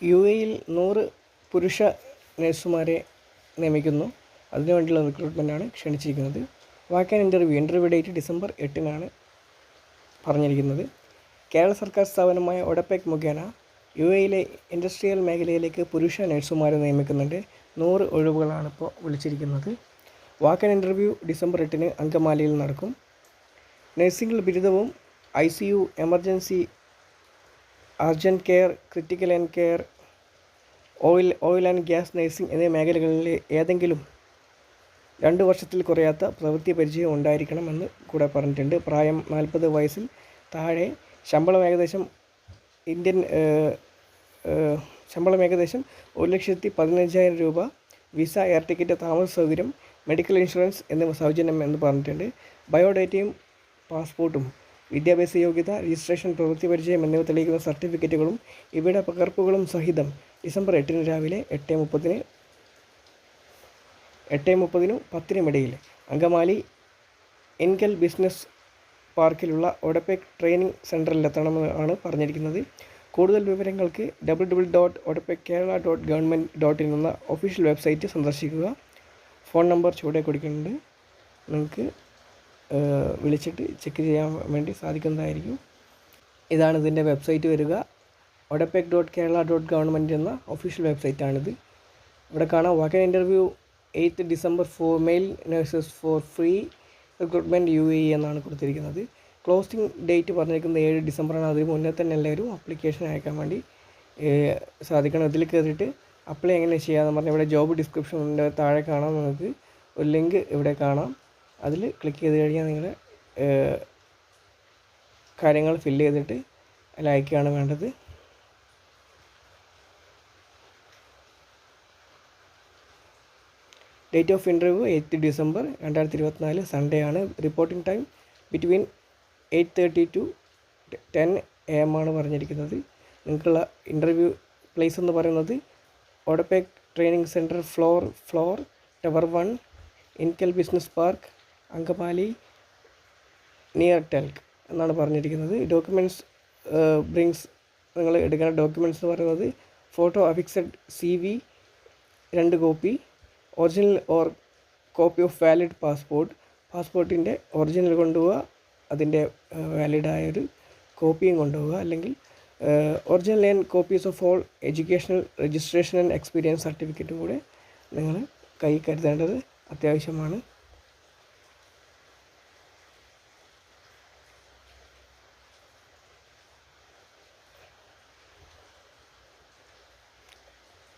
UAE-യിൽ 100 പുരുഷ നഴ്സുമാരെ നിയമിക്കുന്നു. അതിനുവേണ്ടിയുള്ള റിക്രൂട്ട്മെൻറ്റാണ് ക്ഷണിച്ചിരിക്കുന്നത്. വാക്ക് ഇൻ്റർവ്യൂ ഡേറ്റ് ഡിസംബർ 8-നാണ് പറഞ്ഞിരിക്കുന്നത്. കേരള സർക്കാർ സ്ഥാപനമായ ഒഡെപെക് മുഖേന UAE-യിലെ ഇൻഡസ്ട്രിയൽ മേഖലയിലേക്ക് പുരുഷ നഴ്സുമാരെ നിയമിക്കുന്നുണ്ട്. 100 ഒഴിവുകളാണ് ഇപ്പോൾ വിളിച്ചിരിക്കുന്നത്. വാക്ക് ഇൻ്റർവ്യൂ ഡിസംബർ 8-ന് അങ്കമാലിയിൽ നടക്കും. നഴ്സിംഗിൽ ബിരുദവും ICU, emergency, urgent care, critical and care, oil and gas nursing എന്നീ മേഖലകളിലെ ഏതെങ്കിലും 2 വർഷത്തിൽ കുറയാത്ത പ്രവൃത്തി പരിചയം ഉണ്ടായിരിക്കണമെന്ന് കൂടെ പറഞ്ഞിട്ടുണ്ട്. പ്രായം 40 വയസ്സിൽ താഴെ. ശമ്പളം ഏകദേശം 1,15,000 രൂപ. വിസ, എയർ ടിക്കറ്റ്, താമസ സൗകര്യം, മെഡിക്കൽ ഇൻഷുറൻസ് എന്നിവ സൗജന്യം എന്ന് പറഞ്ഞിട്ടുണ്ട്. ബയോഡേറ്റയും പാസ്പോർട്ടും വിദ്യാഭ്യാസ യോഗ്യത, രജിസ്ട്രേഷൻ, പ്രവൃത്തി പരിചയം എന്നിവ തെളിയിക്കുന്ന സർട്ടിഫിക്കറ്റുകളും ഇവയുടെ പകർപ്പുകളും സഹിതം ഡിസംബർ 8-ന് രാവിലെ 8:30-നും 10-നും ഇടയിൽ അങ്കമാലി എൻകൽ ബിസിനസ് പാർക്കിലുള്ള ഒഡെപെക് ട്രെയിനിങ് സെൻറ്ററിലെത്തണമെന്നാണ് പറഞ്ഞിരിക്കുന്നത്. കൂടുതൽ വിവരങ്ങൾക്ക് www.odepekkerala.government.in എന്ന ഒഫീഷ്യൽ വെബ്സൈറ്റ് സന്ദർശിക്കുക. ഫോൺ നമ്പർ ചുവടെ കൊടുക്കുന്നുണ്ട്. നിങ്ങൾക്ക് വിളിച്ചിട്ട് ചെക്ക് ചെയ്യാൻ വേണ്ടി സാധിക്കുന്നതായിരിക്കും. ഇതാണ് ഇതിൻ്റെ വെബ്സൈറ്റ് വരിക. odepek.kerala.government എന്ന ഒഫീഷ്യൽ വെബ്സൈറ്റാണിത്. ഇവിടെ കാണാം walk interview 8 December for male nurses for free recruitment UAE എന്നാണ് കൊടുത്തിരിക്കുന്നത്. ക്ലോസിംഗ് ഡേറ്റ് പറഞ്ഞിരിക്കുന്നത് 7 ഡിസംബറാണ്. അതിന് മുന്നേ തന്നെ എല്ലാവരും ആപ്ലിക്കേഷൻ അയക്കാൻ വേണ്ടി സാധിക്കണം. ഇതിൽ കയറിയിട്ട് അപ്ലൈ എങ്ങനെ ചെയ്യാമെന്ന് പറഞ്ഞാൽ ഇവിടെ ജോബ് ഡിസ്ക്രിപ്ഷൻ്റെ താഴെ കാണാം. നിങ്ങൾക്ക് ഒരു ലിങ്ക് ഇവിടെ കാണാം. അതിൽ ക്ലിക്ക് ചെയ്ത് കഴിഞ്ഞാൽ നിങ്ങൾ കാര്യങ്ങൾ ഫില്ല് ചെയ്തിട്ട് അയക്കുകയാണ് വേണ്ടത്. Date of interview 8 December 2024 Sunday ആണ്. Reporting time between 8:30 to 10 AM ആണ് പറഞ്ഞിരിക്കുന്നത്. നിങ്ങൾക്കുള്ള ഇൻ്റർവ്യൂ പ്ലേസ് എന്ന് പറയുന്നത് ODEPC training centre floor tower 1, INKEL business park, Angamaly, near TELK എന്നാണ് പറഞ്ഞിരിക്കുന്നത്. ഡോക്യുമെൻറ്റ്സ് നിങ്ങൾ എടുക്കുന്ന ഡോക്യുമെൻറ്റ്സ് എന്ന് പറയുന്നത് photo affixed CV 2 copy, original or copy of valid പാസ്പോർട്ടിൻ്റെ ഒറിജിനൽ കൊണ്ടുപോവുക, അതിൻ്റെ വാലിഡായൊരു കോപ്പിയും കൊണ്ടുപോവുക. അല്ലെങ്കിൽ original and copies of all educational registration and experience സർട്ടിഫിക്കറ്റും കൂടെ നിങ്ങൾ കൈ കരുതേണ്ടത് അത്യാവശ്യമാണ്.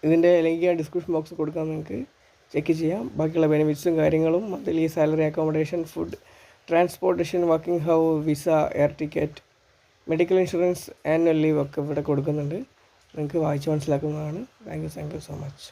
ഇതിൻ്റെ ലിങ്ക് ഞാൻ ഡിസ്ക്രിപ്ഷൻ ബോക്സ് കൊടുക്കാൻ നിങ്ങൾക്ക് ചെക്ക് ചെയ്യാം. ബാക്കിയുള്ള ബെനിഫിറ്റ്സും കാര്യങ്ങളും monthly salary, accommodation, food, transportation, working ഹൗ, visa, air ticket, medical insurance, annual leave ഒക്കെ ഇവിടെ കൊടുക്കുന്നുണ്ട്. നിങ്ങൾക്ക് വായിച്ച് മനസ്സിലാക്കുന്നതാണ്. Thank you so much.